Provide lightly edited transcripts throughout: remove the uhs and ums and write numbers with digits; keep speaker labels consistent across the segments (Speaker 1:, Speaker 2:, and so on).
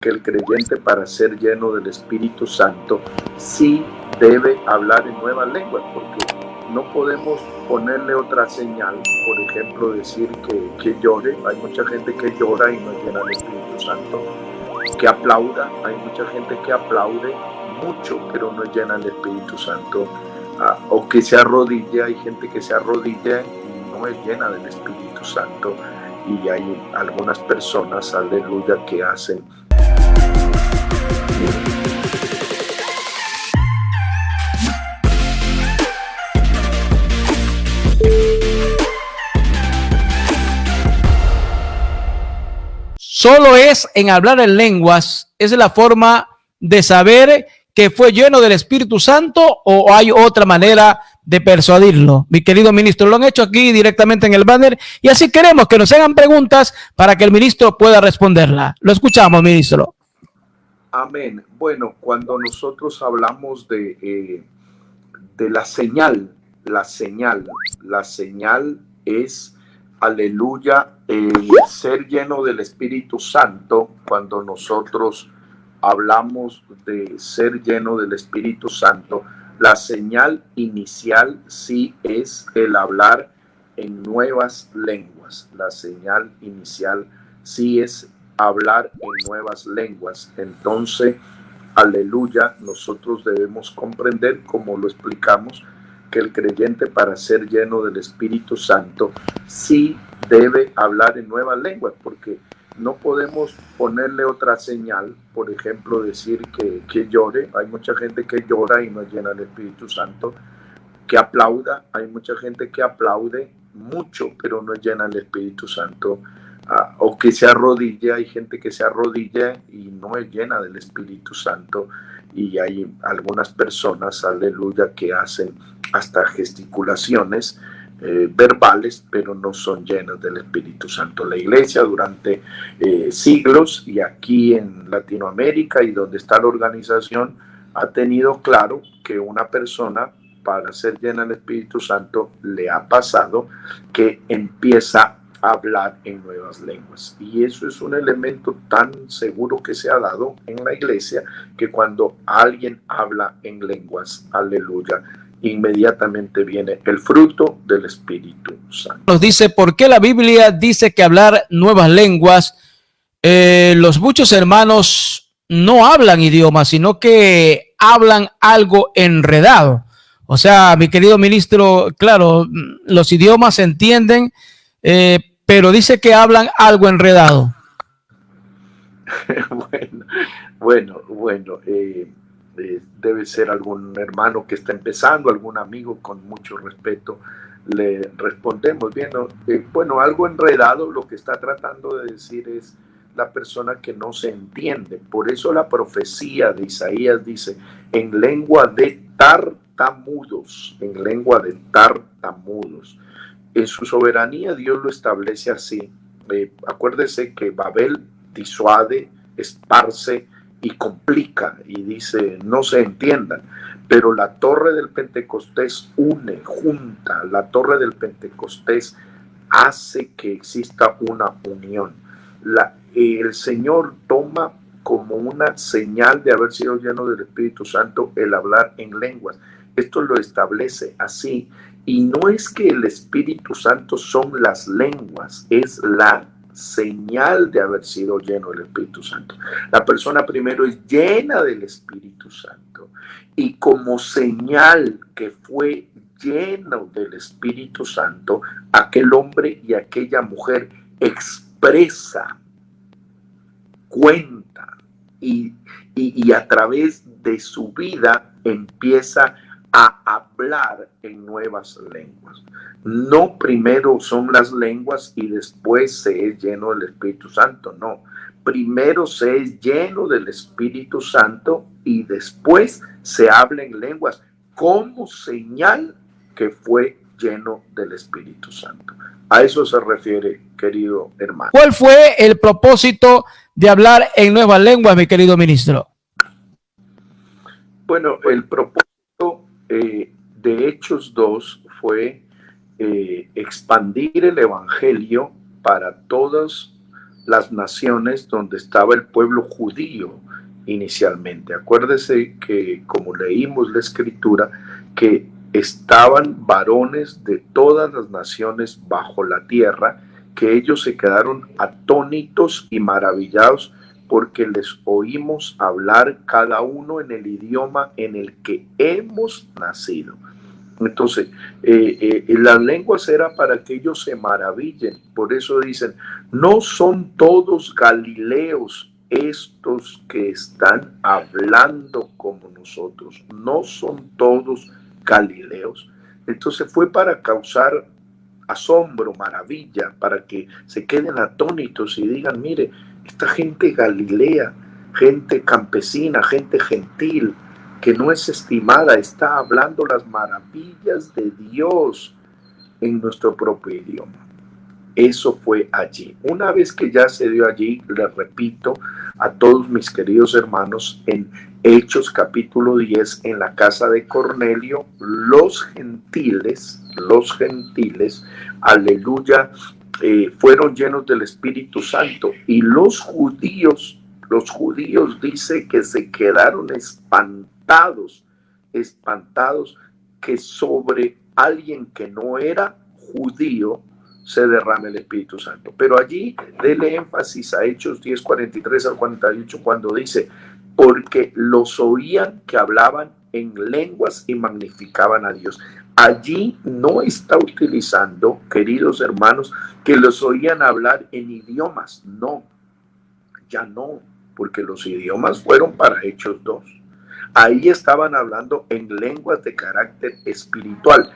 Speaker 1: que el creyente, para ser lleno del Espíritu Santo, sí debe hablar en nuevas lenguas, porque no podemos ponerle otra señal. Por ejemplo, decir que llore. Hay mucha gente que llora y no es llena del Espíritu Santo. Que aplauda. Hay mucha gente que aplaude mucho, pero no es llena del Espíritu Santo. O que se arrodille. Hay gente que se arrodilla y no es llena del Espíritu Santo. Y hay algunas personas, aleluya, que hacen
Speaker 2: solo es en hablar en lenguas, es la forma de saber que fue lleno del Espíritu Santo, o hay otra manera de persuadirlo. Mi querido ministro, lo han hecho aquí directamente en el banner y así queremos que nos hagan preguntas para que el ministro pueda responderla. Lo escuchamos, ministro.
Speaker 1: Amén. Bueno, cuando nosotros hablamos de la señal es, aleluya, ser lleno del Espíritu Santo. Cuando nosotros hablamos de ser lleno del Espíritu Santo, la señal inicial sí es el hablar en nuevas lenguas. La señal inicial sí es hablar en nuevas lenguas. Entonces, aleluya, nosotros debemos comprender, como lo explicamos, que el creyente, para ser lleno del Espíritu Santo, sí debe hablar en nuevas lenguas, porque no podemos ponerle otra señal. Por ejemplo, decir que llore. Hay mucha gente que llora y no es llena del Espíritu Santo. Que aplauda. Hay mucha gente que aplaude mucho, pero no es llena del Espíritu Santo. O que se arrodilla. Hay gente que se arrodilla y no es llena del Espíritu Santo. Y hay algunas personas, aleluya, que hacen hasta gesticulaciones verbales, pero no son llenas del Espíritu Santo. La iglesia durante siglos, y aquí en Latinoamérica y donde está la organización, ha tenido claro que una persona, para ser llena del Espíritu Santo, le ha pasado que empieza a hablar en nuevas lenguas. Y eso es un elemento tan seguro que se ha dado en la iglesia, que cuando alguien habla en lenguas, aleluya, inmediatamente viene el fruto del Espíritu Santo.
Speaker 2: Nos dice por qué la Biblia dice que hablar nuevas lenguas. Los muchos hermanos no hablan idiomas, sino que hablan algo enredado. O sea, mi querido ministro, claro, los idiomas se entienden, pero dice que hablan algo enredado.
Speaker 1: Bueno, debe ser algún hermano que está empezando, algún amigo. Con mucho respeto le respondemos. Bien, bueno, algo enredado, lo que está tratando de decir es la persona que no se entiende. Por eso la profecía de Isaías dice: en lengua de tartamudos, en lengua de tartamudos. En su soberanía Dios lo establece así. Acuérdese que Babel disuade, esparce y complica, y dice no se entiendan, pero la torre del Pentecostés une, junta. La torre del Pentecostés hace que exista una unión. El Señor toma como una señal de haber sido lleno del Espíritu Santo el hablar en lenguas. Esto lo establece así, y no es que el Espíritu Santo son las lenguas, es la señal de haber sido lleno del Espíritu Santo. La persona primero es llena del Espíritu Santo, y como señal que fue lleno del Espíritu Santo, aquel hombre y aquella mujer expresa, cuenta, y a través de su vida empieza a hablar en nuevas lenguas. No primero son las lenguas y después se es lleno del Espíritu Santo, no. Primero se es lleno del Espíritu Santo y después se habla en lenguas como señal que fue lleno del Espíritu Santo. A eso se refiere, querido hermano.
Speaker 2: ¿Cuál fue el propósito de hablar en nuevas lenguas, mi querido ministro?
Speaker 1: Bueno, el propósito de Hechos 2 fue expandir el evangelio para todos las naciones donde estaba el pueblo judío inicialmente. Acuérdese que, como leímos la escritura, que estaban varones de todas las naciones bajo la tierra, que ellos se quedaron atónitos y maravillados porque les oímos hablar cada uno en el idioma en el que hemos nacido. Entonces, las lenguas era para que ellos se maravillen. Por eso dicen, no son todos galileos estos que están hablando como nosotros. No son todos galileos. Entonces fue para causar asombro, maravilla, para que se queden atónitos y digan, mire, esta gente galilea, gente campesina, gente gentil, que no es estimada, está hablando las maravillas de Dios en nuestro propio idioma. Eso fue allí. Una vez que ya se dio allí, les repito a todos mis queridos hermanos, en Hechos capítulo 10, en la casa de Cornelio, los gentiles, aleluya, fueron llenos del Espíritu Santo, y los judíos dice que se quedaron espantados que sobre alguien que no era judío se derrame el Espíritu Santo. Pero allí dele énfasis a Hechos 10, 43 al 48, cuando dice, porque los oían que hablaban en lenguas y magnificaban a Dios. Allí no está utilizando, queridos hermanos, que los oían hablar en idiomas. No, ya no, porque los idiomas fueron para Hechos 2. Ahí estaban hablando en lenguas de carácter espiritual,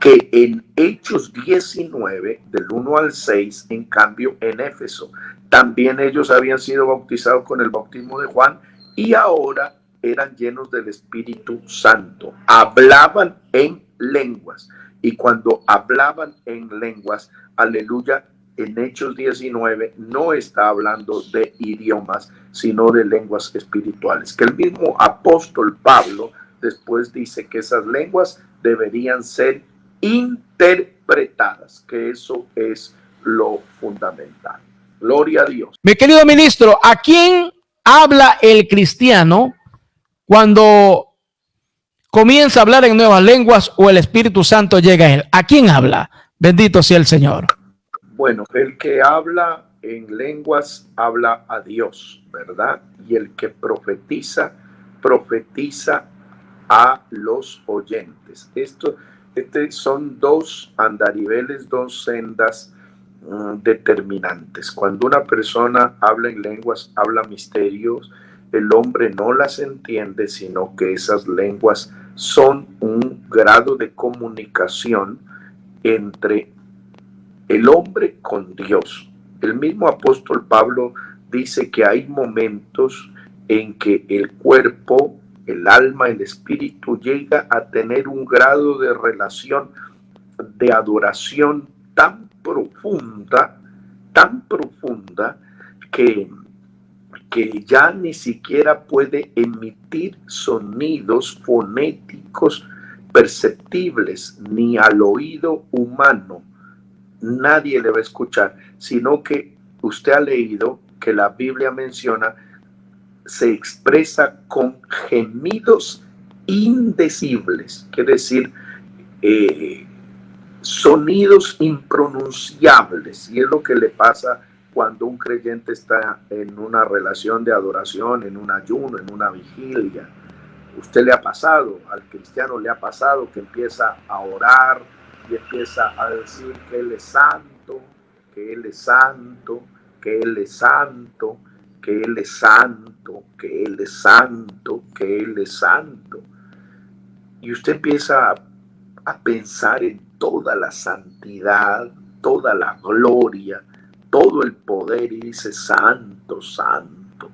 Speaker 1: que en Hechos 19, del 1 al 6, en cambio, en Éfeso, también ellos habían sido bautizados con el bautismo de Juan y ahora eran llenos del Espíritu Santo. Hablaban en lenguas. Y cuando hablaban en lenguas, aleluya, en Hechos 19 no está hablando de idiomas, sino de lenguas espirituales. Que el mismo apóstol Pablo después dice que esas lenguas deberían ser interpretadas, que eso es lo fundamental. Gloria a Dios.
Speaker 2: Mi querido ministro, ¿a quién habla el cristiano cuando comienza a hablar en nuevas lenguas o el Espíritu Santo llega a él? ¿A quién habla? Bendito sea el Señor.
Speaker 1: Bueno, el que habla en lenguas habla a Dios, ¿verdad? Y el que profetiza, profetiza a los oyentes. Son dos andariveles, dos sendas determinantes. Cuando una persona habla en lenguas, habla misterios, el hombre no las entiende, sino que esas lenguas son un grado de comunicación entre el hombre con Dios. El mismo apóstol Pablo dice que hay momentos en que el cuerpo, el alma, el espíritu llega a tener un grado de relación, de adoración tan profunda, que ya ni siquiera puede emitir sonidos fonéticos perceptibles ni al oído humano. Nadie le va a escuchar, sino que usted ha leído que la Biblia menciona, se expresa con gemidos indecibles, quiere decir, sonidos impronunciables, y es lo que le pasa cuando un creyente está en una relación de adoración, en un ayuno, en una vigilia. Usted le ha pasado, al cristiano le ha pasado que empieza a orar y empieza a decir que Él es santo, que Él es santo, que Él es santo, que Él es santo, que Él es santo, que Él es santo. Y usted empieza a pensar en toda la santidad, toda la gloria, todo el poder, y dice santo, santo,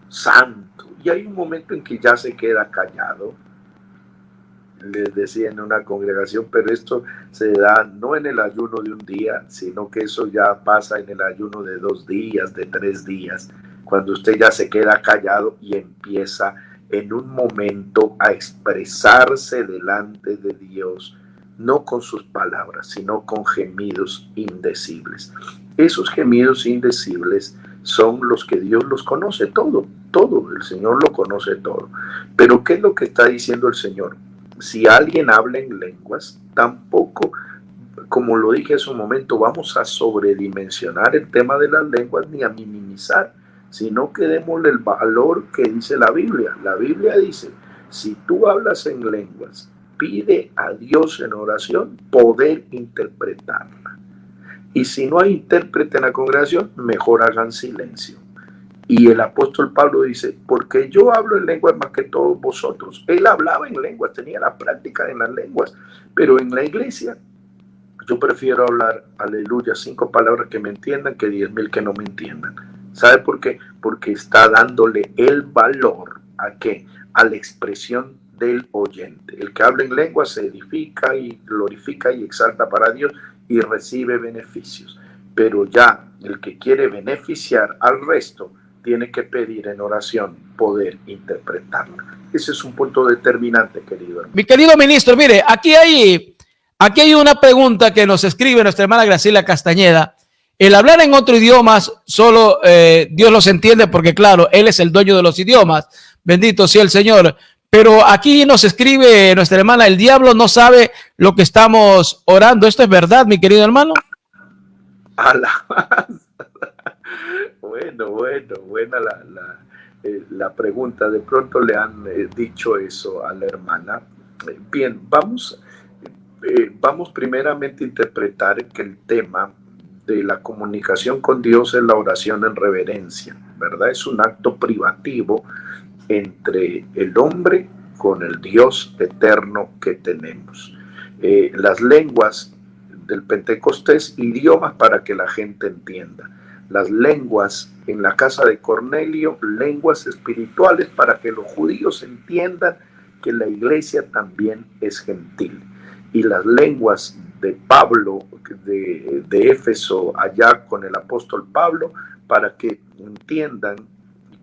Speaker 1: santo. Y hay un momento en que ya se queda callado. Les decía en una congregación, pero esto se da no en el ayuno de un día, sino que eso ya pasa en el ayuno de 2 días, de 3 días, cuando usted ya se queda callado y empieza en un momento a expresarse delante de Dios, no con sus palabras, sino con gemidos indecibles. Esos gemidos indecibles son los que Dios los conoce todo, el Señor lo conoce todo. Pero ¿qué es lo que está diciendo el Señor? Si alguien habla en lenguas, tampoco, como lo dije hace un momento, vamos a sobredimensionar el tema de las lenguas ni a minimizar, sino que démosle el valor que dice la Biblia. La Biblia dice, si tú hablas en lenguas, pide a Dios en oración poder interpretarla. Y si no hay intérprete en la congregación, mejor hagan silencio. Y el apóstol Pablo dice, porque yo hablo en lenguas más que todos vosotros. Él hablaba en lenguas, tenía la práctica en las lenguas, pero en la iglesia yo prefiero hablar, aleluya, 5 palabras que me entiendan que 10,000 que no me entiendan. ¿Sabe por qué? Porque está dándole el valor ¿a qué? A la expresión del oyente. El que habla en lengua se edifica y glorifica y exalta para Dios y recibe beneficios. Pero ya el que quiere beneficiar al resto tiene que pedir en oración poder interpretarla. Ese es un punto determinante, querido hermano.
Speaker 2: Mi querido ministro, mire, aquí hay una pregunta que nos escribe nuestra hermana Graciela Castañeda. El hablar en otro idioma solo Dios los entiende porque, claro, Él es el dueño de los idiomas. Bendito sea el Señor. Pero aquí nos escribe nuestra hermana, el diablo no sabe lo que estamos orando. ¿Esto es verdad, mi querido hermano?
Speaker 1: Buena la pregunta. De pronto le han dicho eso a la hermana. Bien, vamos primeramente a interpretar que el tema de la comunicación con Dios es la oración en reverencia, ¿verdad? Es un acto privativo entre el hombre con el Dios eterno que tenemos. Las lenguas del Pentecostés, idiomas para que la gente entienda. Las lenguas en la casa de Cornelio, lenguas espirituales para que los judíos entiendan que la iglesia también es gentil. Y las lenguas de Pablo, de Éfeso, allá con el apóstol Pablo, para que entiendan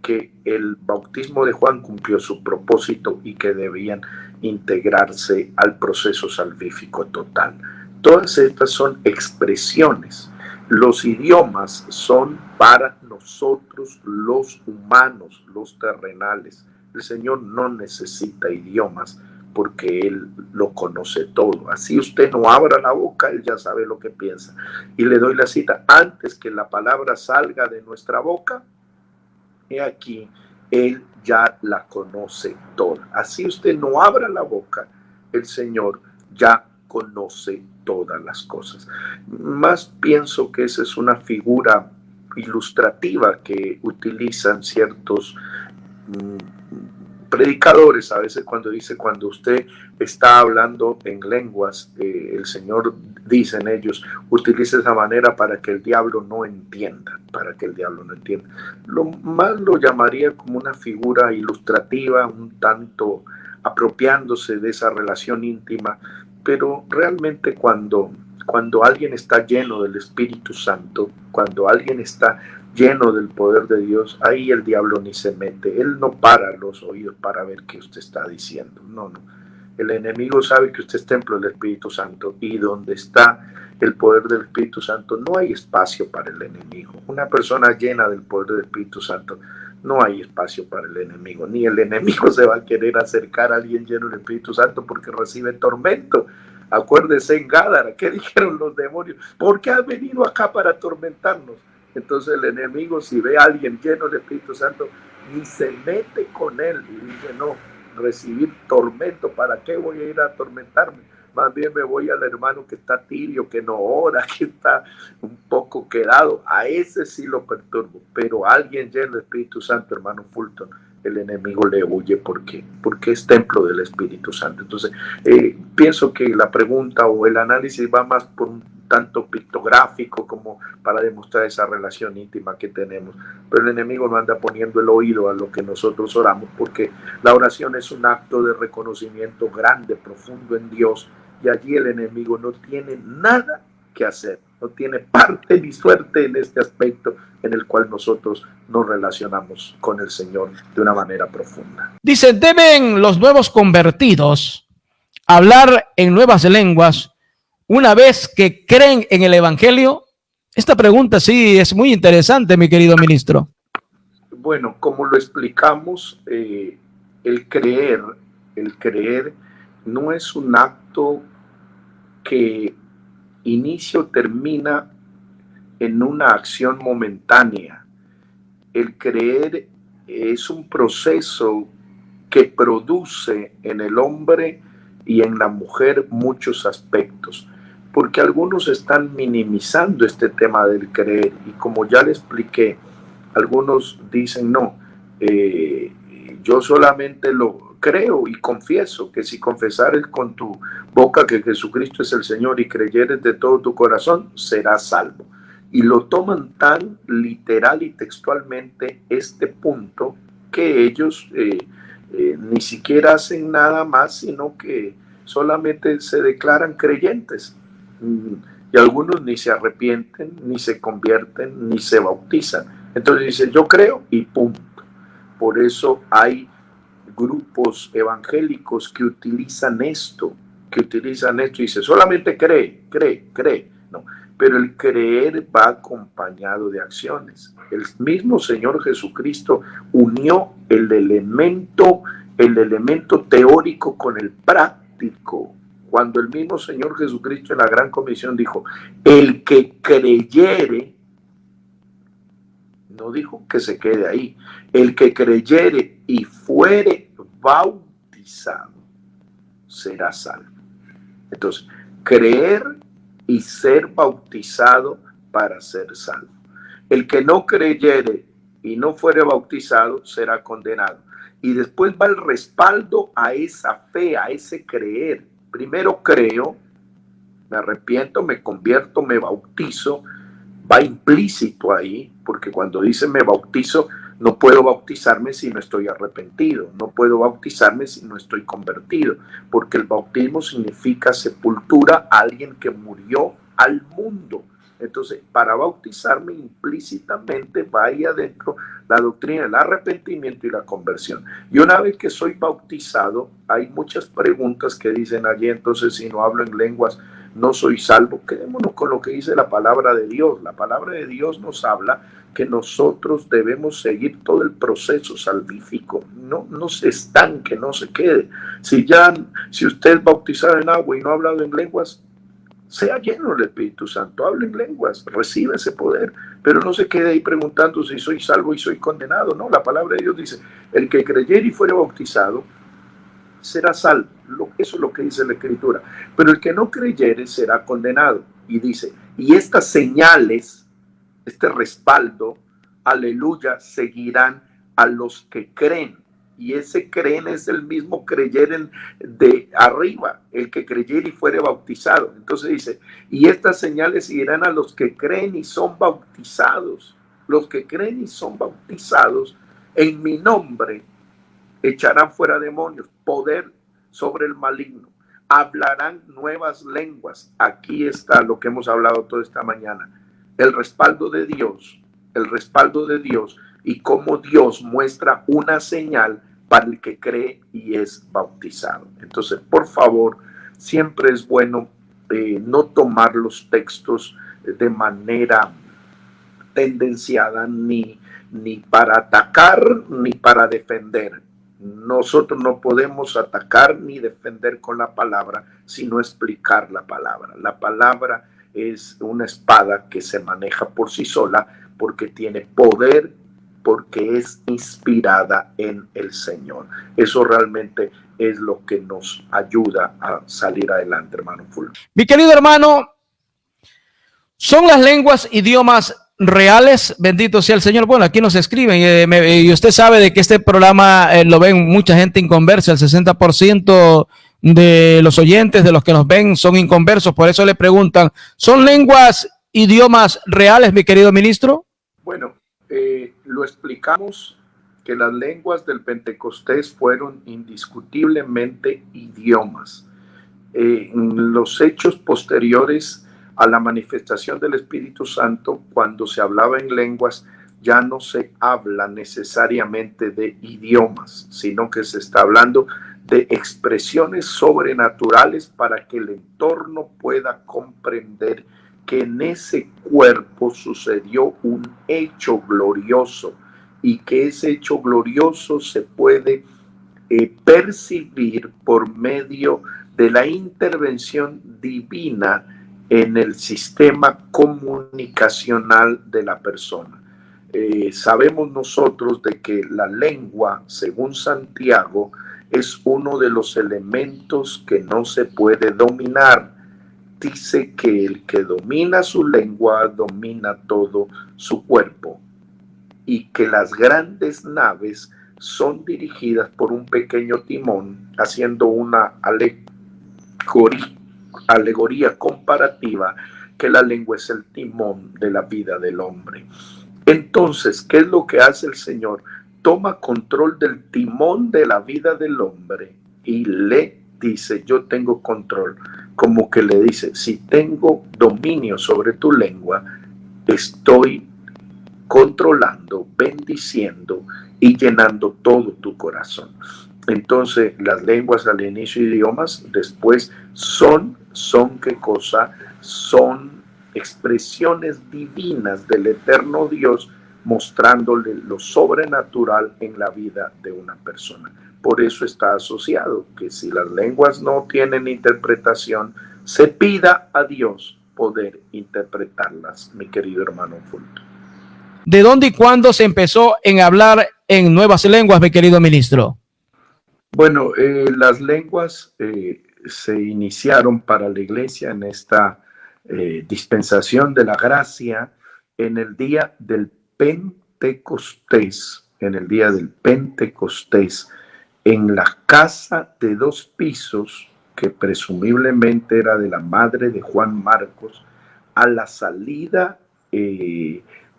Speaker 1: que el bautismo de Juan cumplió su propósito y que debían integrarse al proceso salvífico total. Todas estas son expresiones. Los idiomas son para nosotros los humanos, los terrenales. El Señor no necesita idiomas porque Él lo conoce todo. Así usted no abra la boca, Él ya sabe lo que piensa. Y le doy la cita, antes que la palabra salga de nuestra boca, he aquí, Él ya la conoce toda. Así usted no abra la boca, el Señor ya conoce todas las cosas. Más pienso que esa es una figura ilustrativa que utilizan ciertos predicadores a veces cuando usted está hablando en lenguas, el Señor dice en ellos, utiliza esa manera para que el diablo no entienda, Lo más lo llamaría como una figura ilustrativa, un tanto apropiándose de esa relación íntima, pero realmente cuando alguien está lleno del Espíritu Santo, cuando alguien está lleno del poder de Dios, ahí el diablo ni se mete. Él no para los oídos para ver qué usted está diciendo. No. El enemigo sabe que usted es templo del Espíritu Santo y donde está el poder del Espíritu Santo no hay espacio para el enemigo. Una persona llena del poder del Espíritu Santo, no hay espacio para el enemigo. Ni el enemigo se va a querer acercar a alguien lleno del Espíritu Santo porque recibe tormento. Acuérdese en Gádara, ¿qué dijeron los demonios? ¿Por qué has venido acá para atormentarnos? Entonces el enemigo, si ve a alguien lleno del Espíritu Santo, ni se mete con él y dice, no, recibir tormento, ¿para qué voy a ir a atormentarme? Más bien me voy al hermano que está tibio, que no ora, que está un poco quedado. A ese sí lo perturbo, pero a alguien lleno del Espíritu Santo, hermano Fulton, el enemigo le huye. ¿Por qué? Porque es templo del Espíritu Santo. Entonces, pienso que la pregunta o el análisis va más por un tanto pictográfico como para demostrar esa relación íntima que tenemos. Pero el enemigo no anda poniendo el oído a lo que nosotros oramos, porque la oración es un acto de reconocimiento grande, profundo en Dios, y allí el enemigo no tiene nada que hacer, no tiene parte ni suerte en este aspecto en el cual nosotros nos relacionamos con el Señor de una manera profunda.
Speaker 2: Dice, ¿deben los nuevos convertidos hablar en nuevas lenguas una vez que creen en el Evangelio? Esta pregunta sí es muy interesante, mi querido ministro.
Speaker 1: Bueno, como lo explicamos, el creer no es un acto que inicia o termina en una acción momentánea. El creer es un proceso que produce en el hombre y en la mujer muchos aspectos, porque algunos están minimizando este tema del creer, y como ya le expliqué, algunos dicen no, yo solamente lo creo y confieso, que si confesares con tu boca que Jesucristo es el Señor y creyeres de todo tu corazón, serás salvo. Y lo toman tan literal y textualmente este punto que ellos ni siquiera hacen nada más, sino que solamente se declaran creyentes. Y algunos ni se arrepienten, ni se convierten, ni se bautizan. Entonces dice, yo creo y punto. Por eso hay grupos evangélicos que utilizan esto, y dice, solamente cree. No, pero el creer va acompañado de acciones. El mismo Señor Jesucristo unió el elemento teórico con el práctico. Cuando el mismo Señor Jesucristo en la Gran Comisión dijo, el que creyere, no dijo que se quede ahí, el que creyere y fuere bautizado será salvo. Entonces, creer y ser bautizado para ser salvo. El que no creyere y no fuere bautizado será condenado. Y después va el respaldo a esa fe, a ese creer. Primero creo, me arrepiento, me convierto, me bautizo. Va implícito ahí, porque cuando dice me bautizo, no puedo bautizarme si no estoy arrepentido, no puedo bautizarme si no estoy convertido, porque el bautismo significa sepultura a alguien que murió al mundo. Entonces, para bautizarme implícitamente va ahí adentro la doctrina del arrepentimiento y la conversión. Y una vez que soy bautizado, hay muchas preguntas que dicen allí, entonces si no hablo en lenguas, no soy salvo. Quedémonos con lo que dice la palabra de Dios. La palabra de Dios nos habla que nosotros debemos seguir todo el proceso salvífico. No se estanque, no se quede. Si usted es bautizado en agua y no ha hablado en lenguas, sea lleno del Espíritu Santo, hable en lenguas, reciba ese poder, pero no se quede ahí preguntando si soy salvo y soy condenado. No, la palabra de Dios dice, el que creyere y fuere bautizado será salvo. Eso es lo que dice la Escritura. Pero el que no creyere será condenado. Y dice, y estas señales, este respaldo, aleluya, seguirán a los que creen. Y ese creen es el mismo creyer de arriba, el que creyere y fuere bautizado. Entonces dice, y estas señales seguirán a los que creen y son bautizados. Los que creen y son bautizados en mi nombre echarán fuera demonios, poder sobre el maligno, hablarán nuevas lenguas. Aquí está lo que hemos hablado toda esta mañana, el respaldo de Dios y cómo Dios muestra una señal para el que cree y es bautizado. Entonces, por favor, siempre es bueno no tomar los textos de manera tendenciada, ni para atacar ni para defender. Nosotros no podemos atacar ni defender con la palabra, sino explicar la palabra. La palabra es una espada que se maneja por sí sola porque tiene poder, porque es inspirada en el Señor. Eso realmente es lo que nos ayuda a salir adelante, hermano Fulvio.
Speaker 2: Mi querido hermano, ¿son las lenguas idiomas reales? Bendito sea el Señor. Bueno, aquí nos escriben y usted sabe de que este programa lo ven mucha gente inconversa. El 60% de los oyentes, de los que nos ven, son inconversos. Por eso le preguntan, ¿son lenguas idiomas reales, mi querido ministro?
Speaker 1: Bueno, lo explicamos que las lenguas del Pentecostés fueron indiscutiblemente idiomas. En los hechos posteriores a la manifestación del Espíritu Santo, cuando se hablaba en lenguas, ya no se habla necesariamente de idiomas, sino que se está hablando de expresiones sobrenaturales para que el entorno pueda comprender que en ese cuerpo sucedió un hecho glorioso y que ese hecho glorioso se puede percibir por medio de la intervención divina en el sistema comunicacional de la persona. Sabemos nosotros de que la lengua, según Santiago, es uno de los elementos que no se puede dominar. Dice que el que domina su lengua domina todo su cuerpo y que las grandes naves son dirigidas por un pequeño timón, haciendo una alegoría comparativa, que la lengua es el timón de la vida del hombre. Entonces, ¿qué es lo que hace el Señor? Toma control del timón de la vida del hombre y le dice, yo tengo control. Como que le dice, si tengo dominio sobre tu lengua, estoy controlando, bendiciendo y llenando todo tu corazón. Entonces, las lenguas al inicio, idiomas, después son ¿qué cosa? Son expresiones divinas del eterno Dios, mostrándole lo sobrenatural en la vida de una persona. Por eso está asociado que si las lenguas no tienen interpretación, se pida a Dios poder interpretarlas, mi querido hermano Fulton.
Speaker 2: ¿De dónde y cuándo se empezó en hablar en nuevas lenguas, mi querido ministro?
Speaker 1: Bueno, las lenguas se iniciaron para la iglesia en esta dispensación de la gracia en el día del Pentecostés, en la casa de 2 pisos que presumiblemente era de la madre de Juan Marcos, a la salida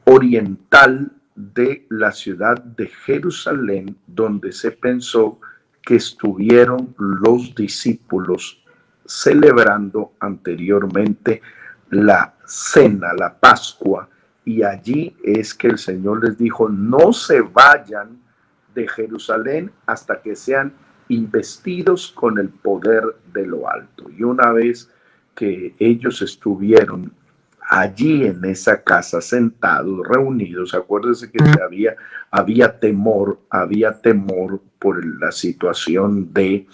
Speaker 1: oriental de la ciudad de Jerusalén, donde se pensó que estuvieron los discípulos celebrando anteriormente la cena, la Pascua, y allí es que el Señor les dijo, no se vayan de Jerusalén hasta que sean investidos con el poder de lo alto. Y una vez que ellos estuvieron allí en esa casa, sentados, reunidos, acuérdense que había temor por la situación de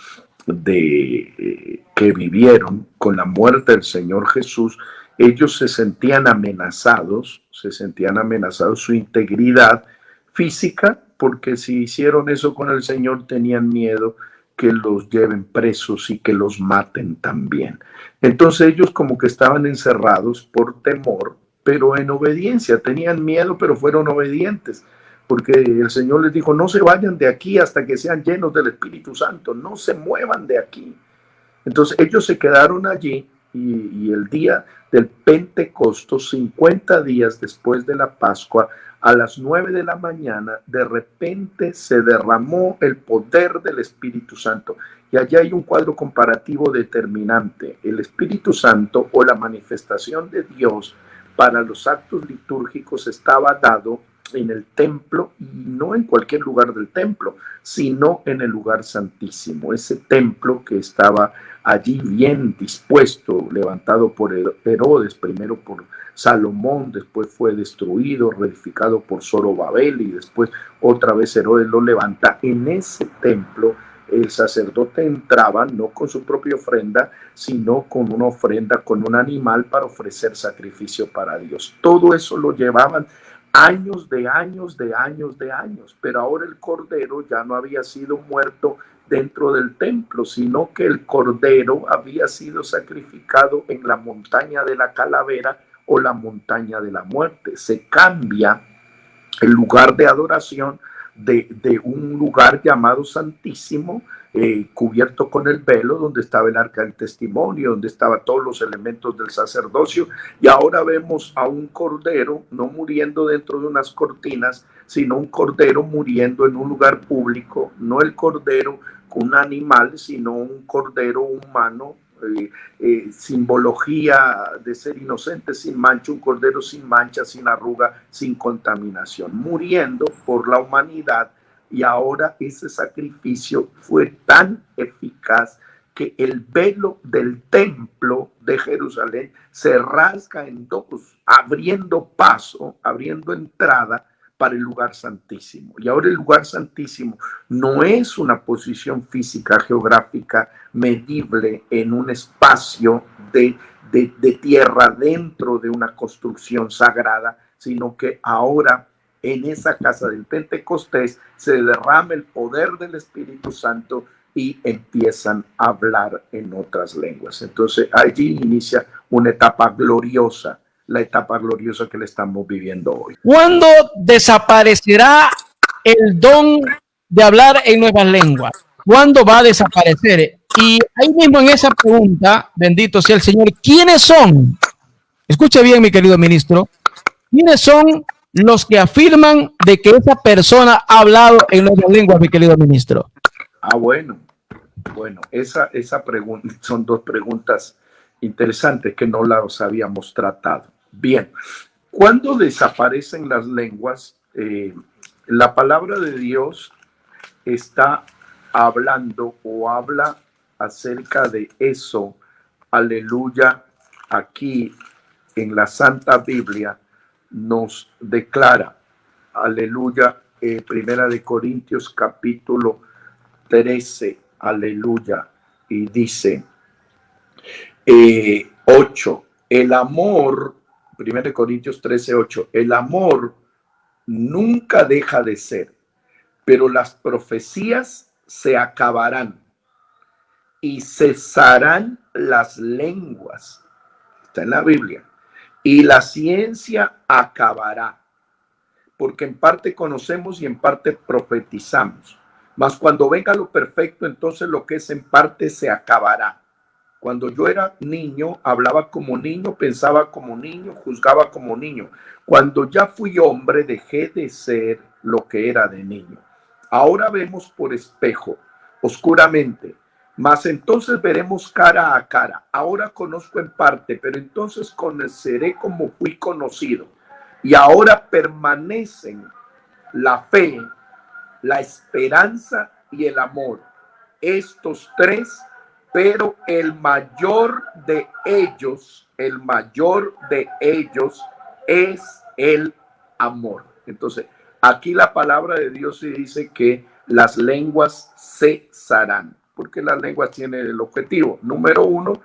Speaker 1: que vivieron con la muerte del Señor Jesús. Ellos se sentían amenazados, su integridad física, porque si hicieron eso con el Señor tenían miedo que los lleven presos y que los maten también. Entonces ellos como que estaban encerrados por temor, pero en obediencia, tenían miedo, pero fueron obedientes, porque el Señor les dijo, no se vayan de aquí hasta que sean llenos del Espíritu Santo, no se muevan de aquí. Entonces ellos se quedaron allí y el día del Pentecostés, 50 días después de la Pascua, a las 9 de la mañana, de repente se derramó el poder del Espíritu Santo. Y allá hay un cuadro comparativo determinante. El Espíritu Santo o la manifestación de Dios para los actos litúrgicos estaba dado en el templo, y no en cualquier lugar del templo, sino en el lugar santísimo, ese templo que estaba allí bien dispuesto, levantado por Herodes, primero por Salomón, después fue destruido, reedificado por Zorobabel, y después otra vez Herodes lo levanta. En ese templo el sacerdote entraba no con su propia ofrenda, sino con una ofrenda, con un animal para ofrecer sacrificio para Dios. Todo eso lo llevaban años, pero ahora el cordero ya no había sido muerto dentro del templo, sino que el cordero había sido sacrificado en la montaña de la calavera o la montaña de la muerte. Se cambia el lugar de adoración de un lugar llamado Santísimo, cubierto con el velo, donde estaba el arca del testimonio, donde estaban todos los elementos del sacerdocio, y ahora vemos a un cordero no muriendo dentro de unas cortinas, sino un cordero muriendo en un lugar público, no el cordero con un animal, sino un cordero humano, simbología de ser inocente, sin mancha, un cordero sin mancha, sin arruga, sin contaminación, muriendo por la humanidad Y ahora ese sacrificio fue tan eficaz que el velo del templo de Jerusalén se rasga en dos, abriendo paso, abriendo entrada para el lugar santísimo. Y ahora el lugar santísimo no es una posición física, geográfica, medible en un espacio de tierra dentro de una construcción sagrada, sino que ahora en esa casa del Pentecostés se derrama el poder del Espíritu Santo y empiezan a hablar en otras lenguas. Entonces allí inicia una etapa gloriosa, la etapa gloriosa que le estamos viviendo hoy.
Speaker 2: ¿Cuándo desaparecerá el don de hablar en nuevas lenguas? ¿Cuándo va a desaparecer? Y ahí mismo en esa pregunta, bendito sea el Señor, ¿quiénes son? Escuche bien, mi querido ministro. ¿Quiénes son los que afirman de que esa persona ha hablado en nuevas lenguas, mi querido ministro?
Speaker 1: Bueno, esa pregunta son dos preguntas interesantes que no las habíamos tratado. Bien, ¿cuándo desaparecen las lenguas? La palabra de Dios está hablando o habla acerca de eso, aleluya, aquí en la Santa Biblia nos declara, aleluya, Primera de Corintios capítulo 13, aleluya, y dice 8, el amor, 1 Corintios 13, 8, el amor nunca deja de ser, pero las profecías se acabarán y cesarán las lenguas, está en la Biblia, y la ciencia acabará, porque en parte conocemos y en parte profetizamos. Mas cuando venga lo perfecto, entonces lo que es en parte se acabará. Cuando yo era niño, hablaba como niño, pensaba como niño, juzgaba como niño. Cuando ya fui hombre, dejé de ser lo que era de niño. Ahora vemos por espejo, oscuramente, mas entonces veremos cara a cara. Ahora conozco en parte, pero entonces conoceré como fui conocido. Y ahora permanecen la fe, la esperanza y el amor. Estos tres, pero el mayor de ellos es el amor. Entonces, aquí la palabra de Dios sí dice que las lenguas cesarán, porque las lenguas tienen el objetivo. Número uno,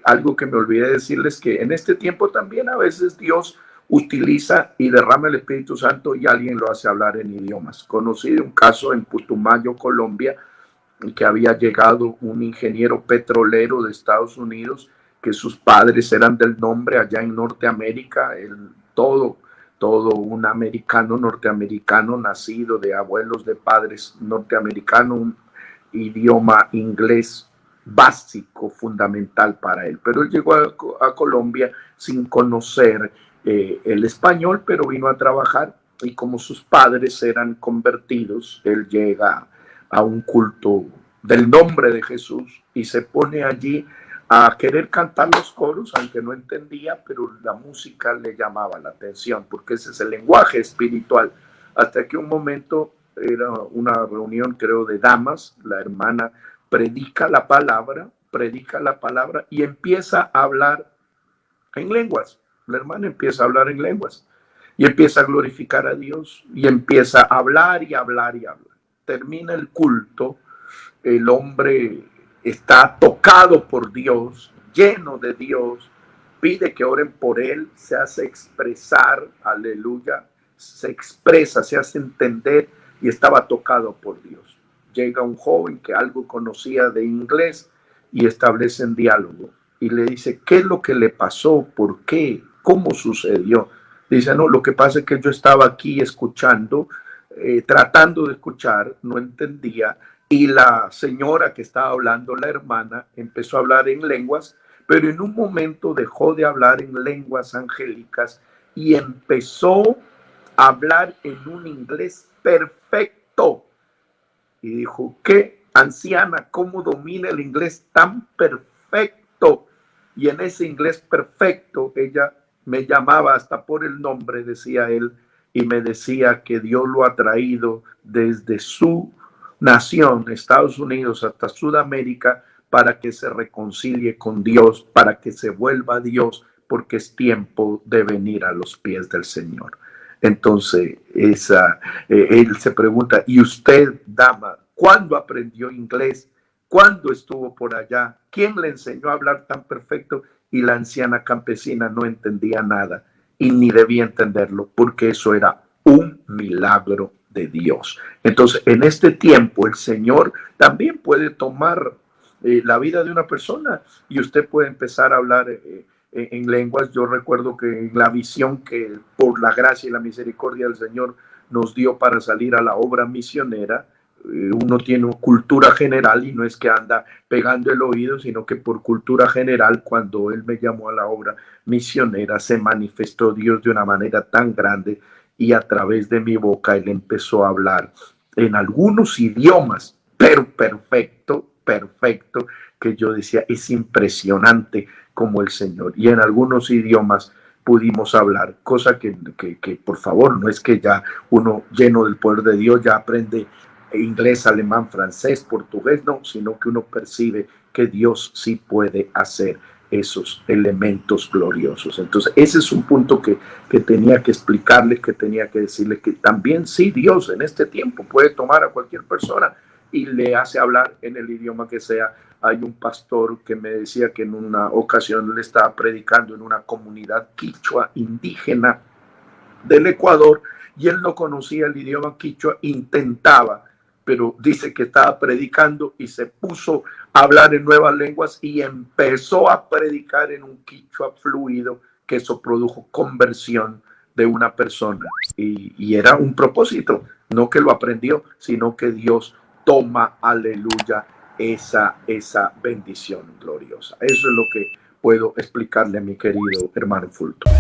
Speaker 1: algo que me olvidé decirles, que en este tiempo también a veces Dios utiliza y derrama el Espíritu Santo y alguien lo hace hablar en idiomas. Conocí un caso en Putumayo, Colombia, que había llegado un ingeniero petrolero de Estados Unidos, que sus padres eran del nombre allá en Norteamérica, todo un americano norteamericano, nacido de abuelos de padres norteamericanos, un idioma inglés básico, fundamental para él. Pero él llegó a Colombia sin conocer el español, pero vino a trabajar, y como sus padres eran convertidos, él llega a un culto del nombre de Jesús y se pone allí a querer cantar los coros, aunque no entendía, pero la música le llamaba la atención, porque ese es el lenguaje espiritual. Hasta que un momento, era una reunión, creo, de damas, la hermana predica la palabra y empieza a hablar en lenguas. La hermana empieza a hablar en lenguas y empieza a glorificar a Dios y empieza a hablar y hablar y hablar. Termina el culto, el hombre está tocado por Dios, lleno de Dios, pide que oren por él, se hace expresar, aleluya, se expresa, se hace entender, y estaba tocado por Dios. Llega un joven que algo conocía de inglés y establecen diálogo y le dice, ¿qué es lo que le pasó? ¿Por qué? ¿Cómo sucedió? Dice, no, lo que pasa es que yo estaba aquí escuchando, tratando de escuchar, no entendía, y la señora que estaba hablando, la hermana, empezó a hablar en lenguas, pero en un momento dejó de hablar en lenguas angélicas y empezó a hablar en un inglés perfecto. Y dijo, ¿qué anciana? ¿Cómo domina el inglés tan perfecto? Y en ese inglés perfecto, ella me llamaba hasta por el nombre, decía él, y me decía que Dios lo ha traído desde su nación, Estados Unidos, hasta Sudamérica, para que se reconcilie con Dios, para que se vuelva a Dios, porque es tiempo de venir a los pies del Señor. Entonces, él se pregunta, ¿y usted, dama, cuándo aprendió inglés? ¿Cuándo estuvo por allá? ¿Quién le enseñó a hablar tan perfecto? Y la anciana campesina no entendía nada y ni debía entenderlo, porque eso era un milagro de Dios. Entonces, en este tiempo, el Señor también puede tomar la vida de una persona y usted puede empezar a hablar en lenguas. Yo recuerdo que la visión que por la gracia y la misericordia del Señor nos dio para salir a la obra misionera, uno tiene cultura general y no es que anda pegando el oído, sino que por cultura general, cuando Él me llamó a la obra misionera, se manifestó Dios de una manera tan grande y a través de mi boca Él empezó a hablar en algunos idiomas, pero perfecto, que yo decía, es impresionante como el Señor. Y en algunos idiomas pudimos hablar, cosa que por favor, no es que ya uno lleno del poder de Dios ya aprende inglés, alemán, francés, portugués, no, sino que uno percibe que Dios sí puede hacer esos elementos gloriosos. Entonces, ese es un punto que tenía que explicarles, que tenía que decirles, que también sí, Dios en este tiempo puede tomar a cualquier persona y le hace hablar en el idioma que sea. Hay un pastor que me decía que en una ocasión le estaba predicando en una comunidad quichua indígena del Ecuador y él no conocía el idioma quichua, intentaba, pero dice que estaba predicando y se puso a hablar en nuevas lenguas y empezó a predicar en un quichua fluido, que eso produjo conversión de una persona y era un propósito, no que lo aprendió, sino que Dios toma, aleluya, esa bendición gloriosa. Eso es lo que puedo explicarle a mi querido hermano Fulton.